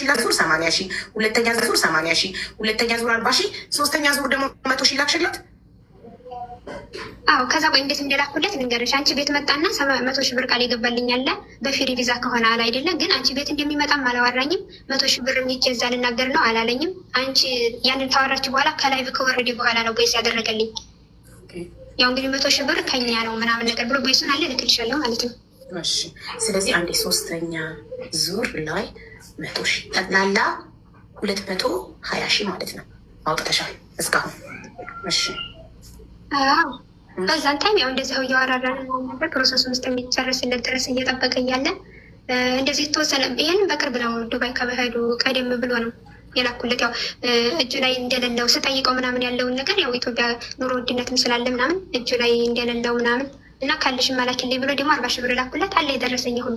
ሺህ ላክሱር 80 ሺህ፣ ሁለተኛ ዙር 80 ሺህ፣ ሁለተኛ ዙር 40 ሺህ፣ ሶስተኛ ዙር ደግሞ 100 ሺህ ላክሽለት። አዎ ከዛ ቆይ እንዴት እንደላኩለት ልንገርሽ። አንቺ ቤት መጣና 100 ሺህ ብር ቃል የገባልኝ አለ በፍሪ ቪዛ ከሆነ አለ አይደለም። ግን አንቺ ቤት እንደሚመጣም አላወራኝም። 100 ሺህ ብር የሚጀዛ ልናገር ነው አላለኝም። አንቺ ያንን ታወራች በኋላ ከላይቭ ከወረደ በኋላ ነው ቦይስ ያደረገልኝ። ያው እንግዲህ 100 ሺህ ብር ከኛ ነው ምናምን ነገር ብሎ ቦይሱን አለ ልክልሻለሁ ማለት ነው። እሺ ስለዚህ አንዴ ሶስተኛ ዙር ላይ 100 ሺህ ጠቅላላ 220 ሺህ ማለት ነው አውጥተሻል እስካሁን። እሺ አዎ በዛን ታይም ያው እንደዚህ እያወራራን ነበር። ፕሮሰሱን ውስጥ የሚጨርስለት ድረስ እየጠበቀ እያለ እንደዚህ የተወሰነ ይህንን በቅርብ ነው ዱባይ ከመሄዱ ቀደም ብሎ ነው የላኩለት። ያው እጁ ላይ እንደሌለው ስጠይቀው ምናምን ያለውን ነገር ያው ኢትዮጵያ ኑሮ ውድነትም ስላለ ምናምን እጁ ላይ እንደሌለው ምናምን እና ካለሽ ማላኪልኝ ብሎ ደግሞ 40 ሺህ ብር ላኩለት አለ የደረሰኝ ሁሉ።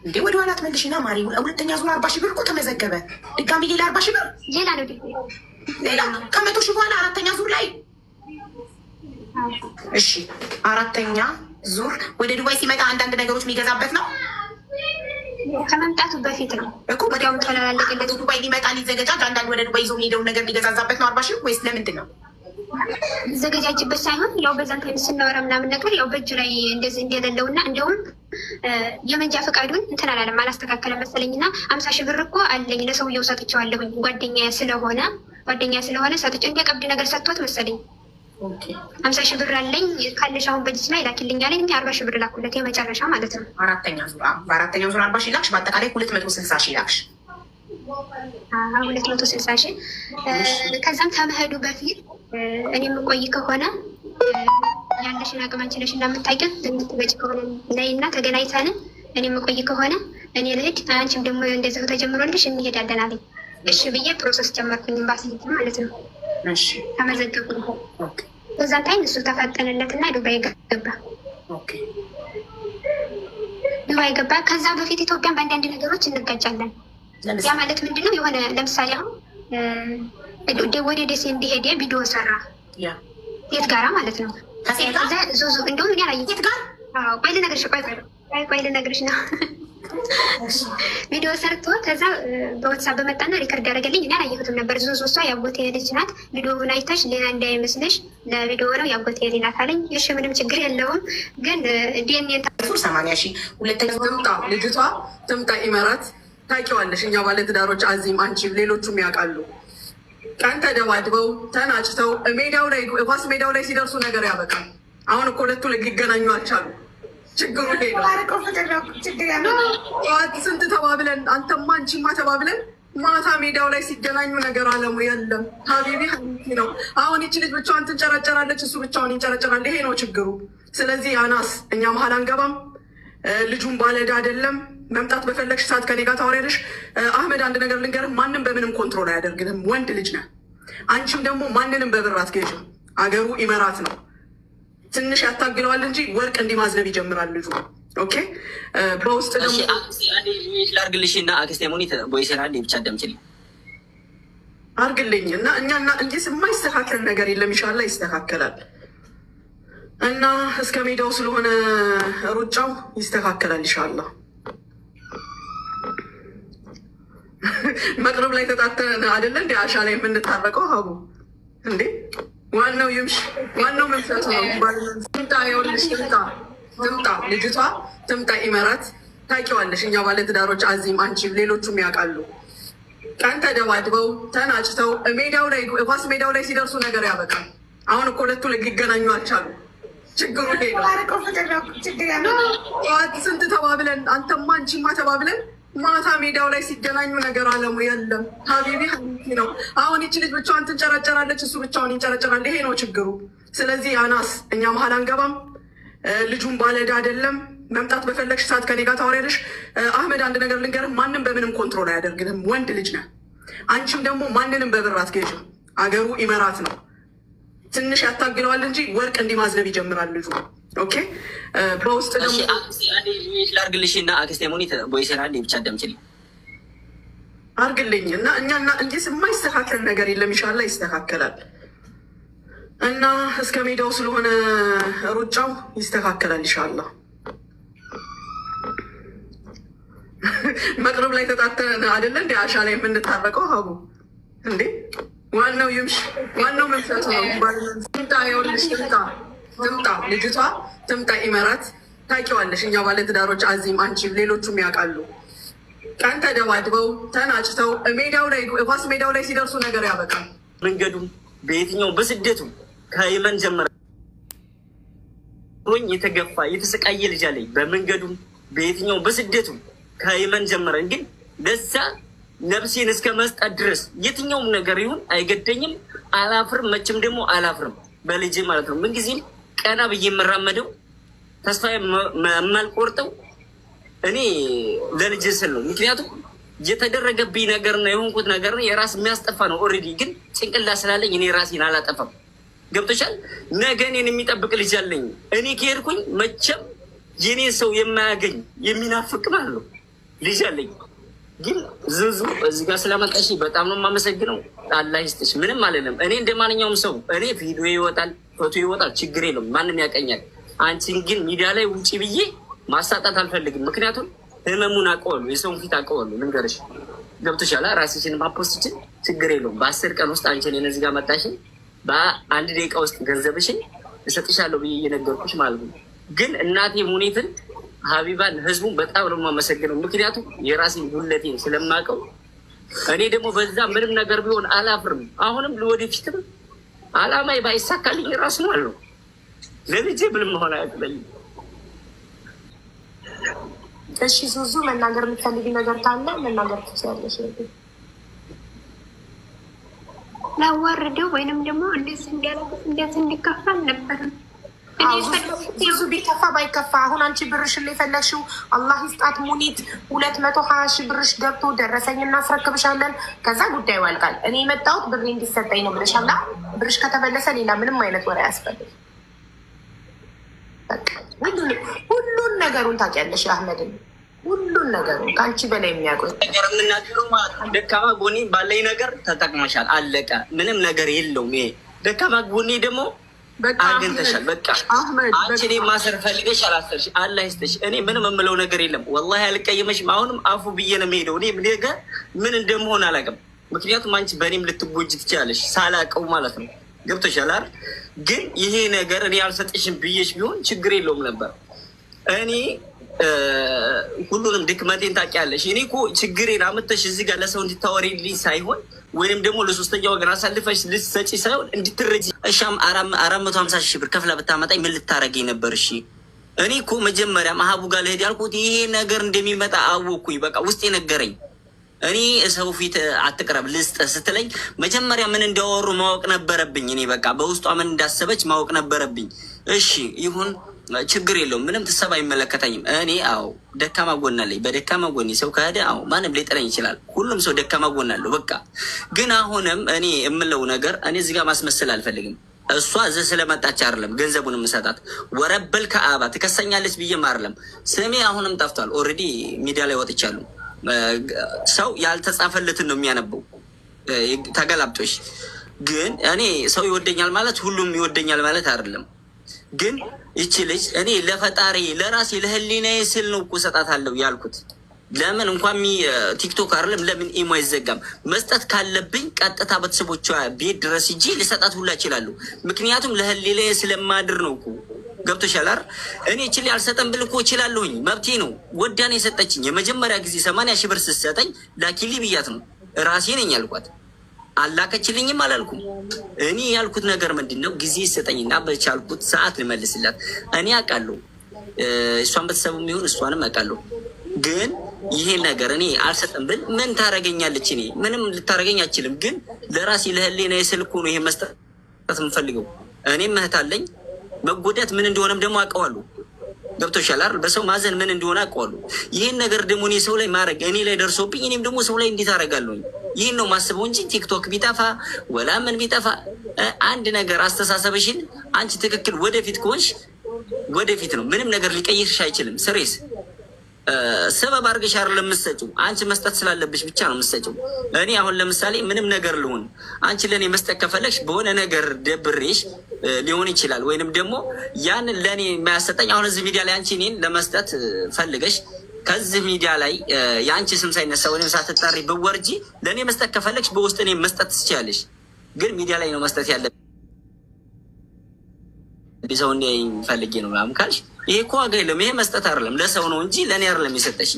እንዴ ወደ ኋላ ትመልሽና ማሪ፣ ሁለተኛ ዙር 40 ሺህ ብር እኮ ተመዘገበ። ድጋሚ ሌላ 40 ሺህ ብር ሌላ ነው ሌላ ከ100 ሺህ በኋላ አራተኛ ዙር ላይ እሺ አራተኛ ዙር ወደ ዱባይ ሲመጣ አንዳንድ ነገሮች የሚገዛበት ነው። ከመምጣቱ በፊት ነው እኮ ወዲያውኑ ተላለቀለት። ዱባይ ሊመጣ ሊዘገጃጅ አንዳንድ ወደ ዱባይ ይዞ የሚሄደውን ነገር ሊገዛዛበት ነው 40 ሺህ ወይስ ለምንድን ነው? ዘገጃጅበት ሳይሆን ያው በዛን ታይም ስናወራ ምናምን ነገር ያው በእጁ ላይ እንደዚህ እንደሌለው እና እንዲሁም የመንጃ ፈቃዱን እንትን አላለም አላስተካከለ መሰለኝ እና 50 ሺህ ብር እኮ አለኝ ለሰውየው ሰጥቼዋለሁኝ ጓደኛ ስለሆነ ሰጥቼ እንደ ቀብድ ነገር ሰጥቶት መሰለኝ 50 ሺህ ብር አለኝ ካለሽ አሁን በእጅ ላይ ላኪልኝ አለኝ። 40 ሺህ ብር ላኩለት የመጨረሻ ማለት ነው። በአራተኛው ዙር 40 ሺህ ላክሽ፣ በአጠቃላይ 260 ሺህ ላክሽ። 260 ሺህ ከዛም ከመሄዱ በፊት እኔ የምቆይ ከሆነ ያለሽን አቅም አንቺ ነሽ እንደምታውቂው የምትመጪ ከሆነ ላይ እና ተገናኝተን እኔ የምቆይ ከሆነ እኔ ልሂድ አንቺም ደግሞ እንደዚያው ተጀምሮልሽ እንሄዳለን አለኝ። እሺ ብዬ ፕሮሰስ ጀመርኩኝ ኤምባሲ ማለት ነው። ተመዘገብኩኝ። በዛን ታይም እሱ ተፋጠነለት እና ዱባይ ገባ። ከዛ በፊት ኢትዮጵያን በአንዳንድ ነገሮች እንጋጫለን። ያ ማለት ምንድነው? የሆነ ለምሳሌ አሁን ወደ ደሴ እንዲሄድ ቪዲዮ ሰራ የት ጋራ ማለት ነው። ዙዙ እንደውም እኔ አላየሁም። የት ጋር? ቆይ ልነግርሽ ነው። ቪዲዮ ሰርቶ ከዛ በዋትሳፕ በመጣና ሪከርድ ያደረገልኝ። እኔ አላየሁትም ነበር። ዙዙ እሷ ያጎቴ ልጅ ናት። ቪዲዮውን አይተሽ ሌላ እንዳይመስልሽ ለቪዲዮ ነው ያጎቴ ልጅ ናት አለኝ። እሺ ምንም ችግር የለውም ግን ዲኤንኤ 80 ሺህ ሁለተኛ ልጅቷ ትምጣ ኢመራት ታውቂዋለሽ። እኛ ባለትዳሮች አዚም አንቺ ሌሎቹም ያውቃሉ። ቀን ተደባድበው ተናጭተው ኳስ ሜዳው ላይ ሲደርሱ ነገር ያበቃል። አሁን እኮ ሁለቱ ሊገናኙ አልቻሉ። ችግሩ ጠዋት ስንት ተባብለን አንተማ አንቺማ ተባብለን ማታ ሜዳው ላይ ሲገናኙ ነገር አለሙ የለም። ሀቢቢ ነው። አሁን ይቺ ልጅ ብቻዋን ትንጨረጨራለች፣ እሱ ብቻውን ይንጨረጨራል። ይሄ ነው ችግሩ። ስለዚህ አናስ እኛ መሀል አንገባም። ልጁን ባለዕዳ አይደለም። መምጣት በፈለግሽ ሰዓት ከኔ ጋር ታወሪያለሽ። አህመድ አንድ ነገር ልንገርህ፣ ማንም በምንም ኮንትሮል አያደርግልህም። ወንድ ልጅ ነህ። አንቺም ደግሞ ማንንም በብር አትገዥም። አገሩ ኢመራት ነው። ትንሽ ያታግለዋል እንጂ ወርቅ እንዲማዝነብ ይጀምራል ልጁ። ኦኬ በውስጥ ደግሞ ላርግልሽ እና አክስቴ ሙኒት ቦይሰራ ብቻ ደምችልኝ አርግልኝ እና እኛና እንዲህ የማይስተካከል ነገር የለም። ኢንሻላህ ይስተካከላል። እና እስከ ሜዳው ስለሆነ ሩጫው ይስተካከላል ኢንሻላህ። መቅረብ ላይ ተጣተን አይደለ እንዲ አሻ ላይ የምንታረቀው ሀቡ እንዴ ዋናው ይምሽ ዋናው መምሰት ነው። ትምጣ ይኸውልሽ፣ ትምጣ ልጅቷ ትምጣ ኢመራት ታውቂዋለሽ። እኛ ባለትዳሮች አዚም አንቺ ሌሎቹም ያውቃሉ። ቀን ተደባድበው ተናጭተው ኳስ ሜዳው ላይ ሲደርሱ ነገር ያበቃል። አሁን እኮ ሁለቱ ሊገናኙ አልቻሉ። ችግሩ ጠዋት ስንት ተባብለን አንተማ አንቺማ ተባብለን ማታ ሜዳው ላይ ሲገናኙ ነገር አለሙ የለም። ሀቢቢ ነው። አሁን ይቺ ልጅ ብቻዋን ትንጨረጨራለች፣ እሱ ብቻውን ይንጨረጨራል። ይሄ ነው ችግሩ። ስለዚህ አናስ እኛ መሀል አንገባም። ልጁን ባለዕዳ አይደለም። መምጣት በፈለግሽ ሰዓት ከኔ ጋር ታወሪያለሽ። አህመድ አንድ ነገር ልንገርህ፣ ማንም በምንም ኮንትሮል አያደርግልህም። ወንድ ልጅ ነህ። አንቺም ደግሞ ማንንም በብር አትገዥም። አገሩ ኢመራት ነው። ትንሽ ያታግለዋል እንጂ ወርቅ እንዲማዝነብ ይጀምራል ልጁ። ኦኬ በውስጥ ደግሞ ላርግልሽ እና አክስቴ ሙኒት ቦይሰራ ብቻ ደምችልኝ አርግልኝ እና እኛና እንዲህ የማይስተካከል ነገር የለም። ኢንሻላህ ይስተካከላል። እና እስከ ሜዳው ስለሆነ ሩጫው ይስተካከላል ኢንሻላህ። መቅረብ ላይ ተጣተን አይደለ እንደ አሻ ላይ የምንታረቀው ሀቡ እንዴ ዋናው ይምሽ ዋናው መምጣት ነው። ትምጣ ይኸውልሽ ትምጣ ልጅቷ ትምጣ ኢመራት ታውቂዋለሽ። እኛ ባለትዳሮች አዚም አንቺ ሌሎቹም ያውቃሉ። ቀን ተደባድበው ተናጭተው ሜዳው ላይ ኳስ ሜዳው ላይ ሲደርሱ ነገር ያበቃል። መንገዱም በየትኛው በስደቱ ከየመን ጀመረ የተገፋ የተሰቃየ ልጅ አለኝ። በመንገዱም በየትኛው በስደቱ ከየመን ጀመረ። ግን ለዛ ነፍሴን እስከ መስጠት ድረስ የትኛውም ነገር ይሁን አይገደኝም፣ አላፍርም። መቼም ደግሞ አላፍርም በልጄ ማለት ነው። ምንጊዜም ቀና ብዬ የምራመደው ተስፋ የማልቆርጠው እኔ ለልጄ ስል ነው። ምክንያቱም የተደረገብኝ ነገር ነው የሆንኩት ነገር ነው የራስ የሚያስጠፋ ነው። ኦልሬዲ ግን ጭንቅላት ስላለኝ እኔ ራሴን አላጠፋም። ገብቶሻል? ነገ እኔን የሚጠብቅ ልጅ አለኝ። እኔ ከሄድኩኝ መቼም የኔ ሰው የማያገኝ የሚናፍቅ ማለት ነው ልጅ አለኝ። ግን ዝዙ እዚህ ጋር ስለመጣሽ በጣም ነው የማመሰግነው። አላህ ይስጥሽ። ምንም አለለም። እኔ እንደ ማንኛውም ሰው እኔ ቪዲዮ ይወጣል፣ ፎቶ ይወጣል፣ ችግር የለውም፣ ማንም ያቀኛል። አንቺን ግን ሚዲያ ላይ ውጪ ብዬ ማሳጣት አልፈልግም። ምክንያቱም ህመሙን አውቀዋለሁ፣ የሰውን ፊት አውቀዋለሁ። ልንገርሽ፣ ገብቶሻል? ራስሽን ማፖስትችን ችግር የለውም። በ10 ቀን ውስጥ አንቺ እኔን እዚህ ጋር መጣሽን በ1 ደቂቃ ውስጥ ገንዘብሽን እሰጥሻለሁ ብዬ እየነገርኩሽ ማለት ነው። ግን እናቴ ሙኒትን ሀቢባን ህዝቡን በጣም ነው የማመሰግነው። ምክንያቱም የራሴን ጉለቴን ስለማውቀው እኔ ደግሞ በዛ ምንም ነገር ቢሆን አላፍርም። አሁንም ወደፊትም አላማዬ ባይሳካልኝ ራሱ ማለት ነው ለልጄ ምንም መሆን አያቅለኝም። እሺ ዙዙ መናገር የምትፈልጊ ነገር ካለ መናገር ትችላለሽ። ላዋርደው ወይንም ደግሞ እንደዚህ እንዲከፋ አልነበረም። ብዙ ቢከፋ ባይከፋ አሁን አንቺ ብርሽን ላይ ፈለግሽው አላህ ይስጣት ሙኒት 220 ሺህ ብርሽ ገብቶ ደረሰኝ እናስረክብሻለን። ከዛ ጉዳዩ ያልቃል። እኔ የመጣሁት ብሬ እንዲሰጠኝ ነው ብለሻላ። ብርሽ ከተመለሰ ሌላ ምንም አይነት ወሬ አያስፈልግም። ሁሉን ነገሩን ታውቂያለሽ። አህመድን ሁሉን ነገሩን ከአንቺ በላይ የሚያውቁት ነገር የምናገሩ ማለት ነው። ደካማ ጎኔ ባለኝ ነገር ተጠቅመሻል፣ አለቀ። ምንም ነገር የለውም። ይሄ ደካማ ጎኔ ደግሞ አግኝተሻል። በቃ አንቺ እኔ ማሰር ፈልገሽ አላሰርሽ። አላህ ይስጥሽ። እኔ ምንም የምለው ነገር የለም። ወላሂ አልቀየመሽም። አሁንም አፉ ብዬ ነው የምሄደው። እኔ ነገ ምን እንደምሆን አላውቅም። ምክንያቱም አንቺ በእኔም ልትጎጅ ትችላለሽ ሳላውቀው ማለት ነው። ገብቶሻል አይደል? ግን ይሄ ነገር እኔ አልሰጥሽም ብዬሽ ቢሆን ችግር የለውም ነበር። እኔ ሁሉንም ድክመቴን ታውቂያለሽ። እኔ እኮ ችግሬን አመተሽ እዚህ ጋር ለሰው እንድታወሪልኝ ሳይሆን ወይንም ደግሞ ለሶስተኛ ወገን አሳልፈሽ ልትሰጪ ሳይሆን እንድትረጂ። እሻም 450 ሺህ ብር ከፍላ ብታመጣኝ ምን ልታረገኝ ነበር? እሺ እኔ እኮ መጀመሪያ ማሀቡ ጋር ልሄድ ያልኩት ይሄ ነገር እንደሚመጣ አወኩኝ። በቃ ውስጥ የነገረኝ እኔ ሰው ፊት አትቅረብ ልስጥ ስትለኝ መጀመሪያ ምን እንዳወሩ ማወቅ ነበረብኝ። እኔ በቃ በውስጧ ምን እንዳሰበች ማወቅ ነበረብኝ። እሺ ይሁን ችግር የለውም። ምንም ትሰብ አይመለከተኝም። እኔ ደካማ ጎን አለኝ። በደካማ ጎን ሰው ከሄደ ማንም ሊጥለኝ ይችላል። ሁሉም ሰው ደካማ ጎን አለው። በቃ ግን አሁንም እኔ የምለው ነገር እኔ እዚህ ጋር ማስመሰል አልፈልግም። እሷ እዚህ ስለመጣች አይደለም ገንዘቡን የምሰጣት። ወረበል ከአባ ትከሰኛለች ብዬም አይደለም። ስሜ አሁንም ጠፍቷል። ኦልሬዲ ሚዲያ ላይ ወጥቻለሁ። ሰው ያልተጻፈለትን ነው የሚያነበው። ተገላብጦሽ ግን እኔ ሰው ይወደኛል ማለት ሁሉም ይወደኛል ማለት አይደለም። ግን ይቺ ልጅ እኔ ለፈጣሪ ለራሴ ለህሊናዬ ስል ነው እኮ እሰጣታለሁ ያልኩት። ለምን እንኳን ቲክቶክ አይደለም ለምን ኢሞ አይዘጋም? መስጠት ካለብኝ ቀጥታ ቤተሰቦቿ ቤት ድረስ ሂጂ ልሰጣት ሁላ እችላለሁ። ምክንያቱም ለህሊናዬ ስለማድር ነው እኮ። ገብቶሻል አይደል? እኔ እችል አልሰጠም ብል እኮ እችላለሁኝ፣ መብቴ ነው። ወዳኔ የሰጠችኝ የመጀመሪያ ጊዜ 80 ሺህ ብር ስትሰጠኝ ላኪሊ ብያት ነው ራሴ ነኝ ያልኳት። አላከችልኝም አላልኩም። እኔ ያልኩት ነገር ምንድን ነው? ጊዜ ይሰጠኝና በቻልኩት ሰዓት ልመልስላት። እኔ አውቃለሁ እሷን ቤተሰቡ የሚሆን እሷንም አውቃለሁ። ግን ይሄ ነገር እኔ አልሰጠም ብል ምን ታረገኛለች? እኔ ምንም ልታረገኝ አችልም። ግን ለራሴ ለህሊናዬ ስል እኮ ነው ይሄ መስጠት የምፈልገው። እኔም እህት አለኝ። መጎዳት ምን እንደሆነም ደግሞ አውቀዋለሁ። ገብቶሻል አይደል? በሰው ማዘን ምን እንደሆነ አውቀዋለሁ። ይህን ነገር ደግሞ እኔ ሰው ላይ ማድረግ እኔ ላይ ደርሶብኝ እኔም ደግሞ ሰው ላይ እንዴት አደርጋለሁኝ? ይህን ነው ማስበው እንጂ ቲክቶክ ቢጠፋ ወላ ምን ቢጠፋ አንድ ነገር አስተሳሰብሽን አንቺ ትክክል ወደፊት ከሆንሽ ወደፊት ነው። ምንም ነገር ሊቀይርሽ አይችልም። ስሬስ ሰበብ አድርገሽ አይደለም የምትሰጪው። አንቺ መስጠት ስላለብሽ ብቻ ነው የምትሰጪው። እኔ አሁን ለምሳሌ ምንም ነገር ልሆን አንቺ ለእኔ መስጠት ከፈለግሽ በሆነ ነገር ደብሬሽ ሊሆን ይችላል። ወይንም ደግሞ ያንን ለእኔ የማያሰጠኝ አሁን እዚህ ሚዲያ ላይ አንቺ እኔን ለመስጠት ፈልገሽ ከዚህ ሚዲያ ላይ የአንቺ ስም ሳይነሳ ወይም ሳትጠሪ ብወርጂ ለእኔ መስጠት ከፈለግሽ በውስጥ እኔ መስጠት ትችያለሽ። ግን ሚዲያ ላይ ነው መስጠት ያለ ሰው እንደ ፈልጌ ነው ምናምን ካልሽ ይሄ እኮ ዋጋ የለውም። ይሄ መስጠት አይደለም ለሰው ነው እንጂ ለእኔ አይደለም የሰጠሽ።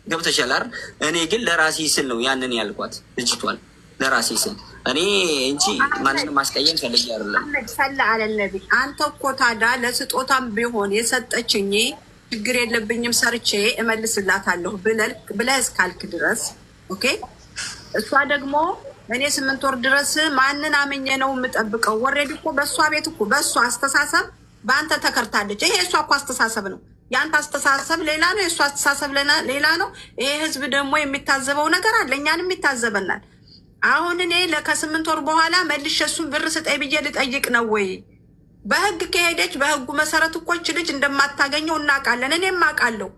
ገብቶሻል አይደል? እኔ ግን ለራሴ ስል ነው ያንን ያልኳት ልጅቷን ለራሴ ስል እኔ እንጂ ማንንም ማስቀየም ፈልጌ አይደለም። ሰላ አለነቢ አንተ እኮ ታዲያ ለስጦታም ቢሆን የሰጠችኝ ችግር የለብኝም ሰርቼ እመልስላታለሁ ብለህ እስካልክ ድረስ ኦኬ። እሷ ደግሞ እኔ 8 ወር ድረስ ማንን አምኜ ነው የምጠብቀው? ወሬድ እኮ በእሷ ቤት እኮ በእሷ አስተሳሰብ በአንተ ተከርታለች። ይሄ የእሷ እኮ አስተሳሰብ ነው። የአንተ አስተሳሰብ ሌላ ነው፣ የእሷ አስተሳሰብ ሌላ ነው። ይሄ ህዝብ ደግሞ የሚታዘበው ነገር አለ፣ እኛንም ይታዘበናል። አሁን እኔ ከ8 ወር በኋላ መልሼ እሱን ብር ስጠኝ ብዬ ልጠይቅ ነው ወይ? በህግ ከሄደች በህጉ መሰረት እኮ ይህች ልጅ እንደማታገኘው እናውቃለን። እኔም አውቃለሁ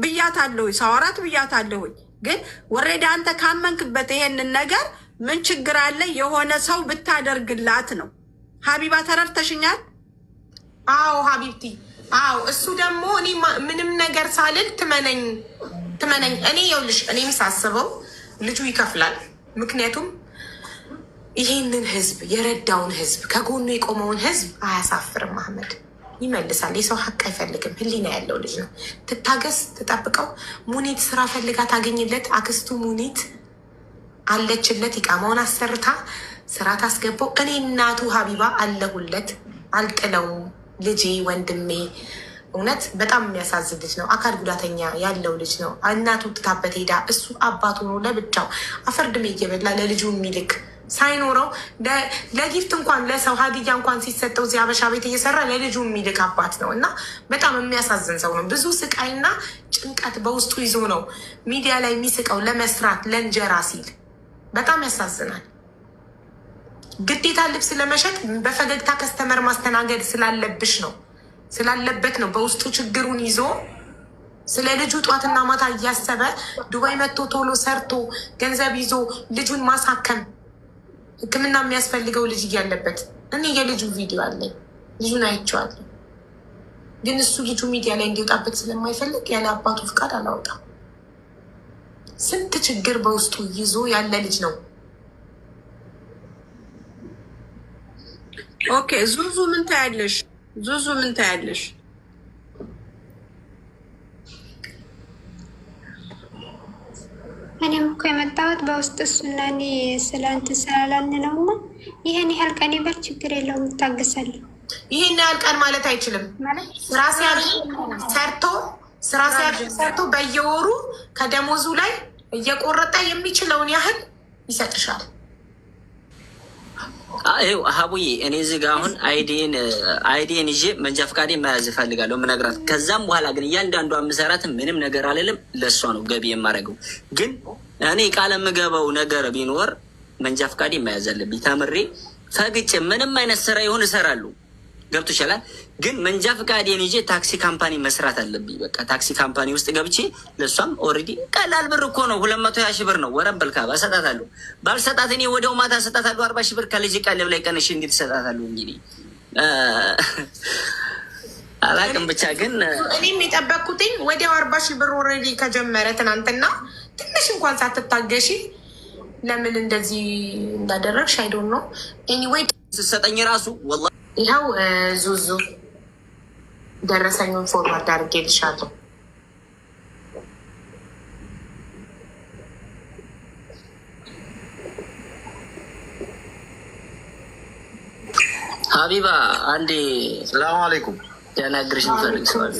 ብያታለሁ፣ ሳወራት ብያታለሁ። ግን ወሬድ አንተ ካመንክበት ይሄንን ነገር ምን ችግር አለ? የሆነ ሰው ብታደርግላት ነው። ሀቢባ ተረድተሽኛል? አዎ ሀቢብቲ፣ አዎ። እሱ ደግሞ እኔ ምንም ነገር ሳልል ትመነኝ። እኔ ይኸውልሽ፣ እኔ ሳስበው ልጁ ይከፍላል። ምክንያቱም ይሄንን ህዝብ የረዳውን ህዝብ ከጎኑ የቆመውን ህዝብ አያሳፍርም። አህመድ ይመልሳል። የሰው ሀቅ አይፈልግም። ህሊና ያለው ልጅ ነው። ትታገስ፣ ትጠብቀው። ሙኒት ስራ ፈልጋ ታገኝለት። አክስቱ ሙኒት አለችለት። ኢቃማውን አሰርታ ስራ ታስገባው። እኔ እናቱ ሀቢባ አለሁለት፣ አልጥለውም። ልጄ፣ ወንድሜ፣ እውነት በጣም የሚያሳዝን ልጅ ነው። አካል ጉዳተኛ ያለው ልጅ ነው። እናቱ ትታበት ሄዳ እሱ አባቱ ነው ለብቻው አፈርድሜ እየበላ ለልጁ የሚልክ ሳይኖረው ለጊፍት እንኳን ለሰው ሀዲያ እንኳን ሲሰጠው እዚህ አበሻ ቤት እየሰራ ለልጁ የሚልክ አባት ነው። እና በጣም የሚያሳዝን ሰው ነው። ብዙ ስቃይና ጭንቀት በውስጡ ይዞ ነው ሚዲያ ላይ የሚስቀው ለመስራት ለእንጀራ ሲል። በጣም ያሳዝናል። ግዴታ ልብስ ለመሸጥ በፈገግታ ከስተመር ማስተናገድ ስላለበት ነው በውስጡ ችግሩን ይዞ ስለ ልጁ ጧትና ማታ እያሰበ ዱባይ መጥቶ ቶሎ ሰርቶ ገንዘብ ይዞ ልጁን ማሳከም፣ ሕክምና የሚያስፈልገው ልጅ እያለበት። እኔ የልጁ ቪዲዮ አለኝ፣ ልጁን አይቼዋለሁ። ግን እሱ ልጁ ሚዲያ ላይ እንዲወጣበት ስለማይፈልግ ያለ አባቱ ፍቃድ አላወጣም። ስንት ችግር በውስጡ ይዞ ያለ ልጅ ነው። ኦኬ ዙዙ ምን ታያለሽ? ዙዙ ምን ታያለሽ? እኔም እኮ የመጣሁት በውስጥ እሱና እኔ ስለ እንትን ስላላልን ነው። እና ይህን ያህል ቀን ይበል ችግር የለውም እታገሳለሁ። ይህን ያህል ቀን ማለት አይችልም። ስራ ሲያደርግ ሰርቶ በየወሩ ከደሞዙ ላይ እየቆረጠ የሚችለውን ያህል ይሰጥሻል። ይኸው ሀቡዬ፣ እኔ እዚህ ጋ አሁን አይዲን ይዤ መንጃ ፈቃዴ መያዝ እፈልጋለሁ የምነግራት። ከዛም በኋላ ግን እያንዳንዷ የምሰራትን ምንም ነገር አልልም፣ ለእሷ ነው ገቢ የማደርገው። ግን እኔ ቃል የምገባው ነገር ቢኖር መንጃ ፈቃዴ መያዝ አለብኝ። ተምሬ ፈግጬ ምንም አይነት ስራ ይሁን እሰራለሁ። ገብቶሻል? ግን መንጃ ፈቃዴን ይዤ ታክሲ ካምፓኒ መስራት አለብኝ። በቃ ታክሲ ካምፓኒ ውስጥ ገብቼ ለእሷም ኦልሬዲ ቀላል ብር እኮ ነው፣ 220 ሺህ ብር ነው። ወረበልካ እሰጣታለሁ። ባልሰጣት እኔ ወዲያው ማታ እሰጣታለሁ 40 ሺህ ብር ከልጅ ቀለብ ላይ ቀንሼ እንዴት እሰጣታለሁ? እንግዲህ አላቅም። ብቻ ግን እኔም የጠበቅኩትኝ ወዲያው 40 ሺህ ብር ኦልሬዲ ከጀመረ ትናንትና ትንሽ እንኳን ሳትታገሺ ለምን እንደዚህ እንዳደረግሽ አይዶን ነው። ኤኒዌይ ስትሰጠኝ ራሱ ወላሂ ይኸው ዙዙ ደረሰኙን ፎርዋርድ አድርጌልሻለሁ። ሀቢባ አንዴ ሰላም አለይኩም ያናግርሽ ንፈልግ ሰዋል።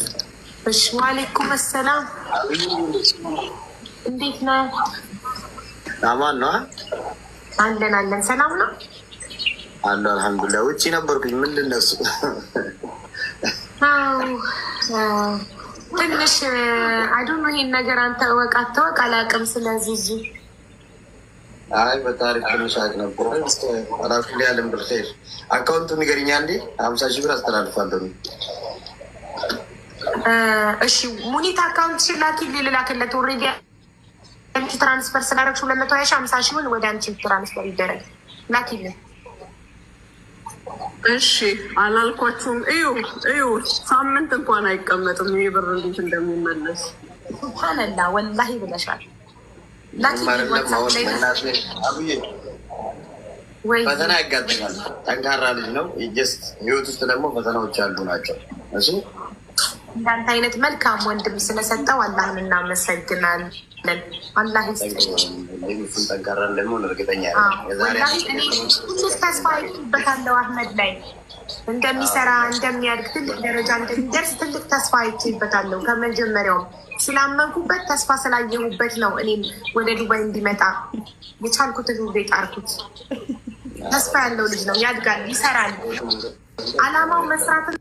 እሺ ዋሌኩም አሰላም። እንዴት ነው? አማን ነው አለን። ሰላም ነው አሉ አልሐምዱሊላህ። ውጭ ነበርኩኝ። ምንድን ነው እሱ? ትንሽ አይዶን ነው ይሄን ነገር አንተ እወቅ አታወቅ አላውቅም። ስለዚህ አይ በታሪክ ትንሽ አቅ ነበር። አላፍ ያለም ብር ኸይር አካውንቱ ንገሪኛ እንዴ 50 ሺህ ብር አስተላልፋለሁ። እሺ ሙኒት አካውንት ሽላኪ ልላክለት ኦልሬዲ አንቺ ትራንስፈር ስላደረግሽ 220 ሺህ 50 ሺህ ወደ አንቺ ትራንስፈር ይደረግ ላኪልን። እሺ አላልኳችሁም? እዩ ሳምንት እንኳን አይቀመጥም ይሄ ብር እንዴት እንደሚመለስ ሱብሃንላ ወላሂ ብለሻል። ፈተና ያጋጥማል። ጠንካራ ልጅ ነው። ጀስት ህይወት ውስጥ ደግሞ ፈተናዎች ያሉ ናቸው። እሱ እንዳንተ አይነት መልካም ወንድም ስለሰጠው አላህን እናመሰግናለን። አላህ ይስጥልኝ። ጠንካራ እንደሚሆን እርግጠኛ ትንሽ ተስፋ አይቼበታለሁ። አህመድ ላይ እንደሚሰራ እንደሚያድግ ትልቅ ደረጃ እንደሚደርስ ትልቅ ተስፋ አይቼበታለሁ። ከመጀመሪያውም ስላመንኩበት ተስፋ ስላየሁበት ነው እኔም ወደ ዱባይ እንዲመጣ የቻልኩትን ሁሉ የጣርኩት። ተስፋ ያለው ልጅ ነው። ያድጋል፣ ይሰራል። አላማው መስራትን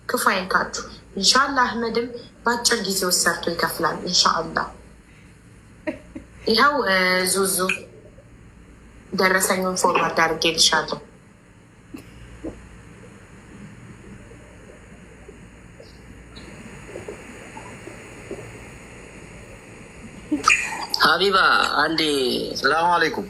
ክፉ አይንካችሁ። ኢንሻአላህ አህመድም በአጭር ጊዜ ውስጥ ሰርቶ ይከፍላል። ኢንሻአላህ ይኸው ዙዙ ደረሰኙን ፎርዋርድ አድርጌልሻለሁ። ሀቢባ አንዴ ሰላም አለይኩም።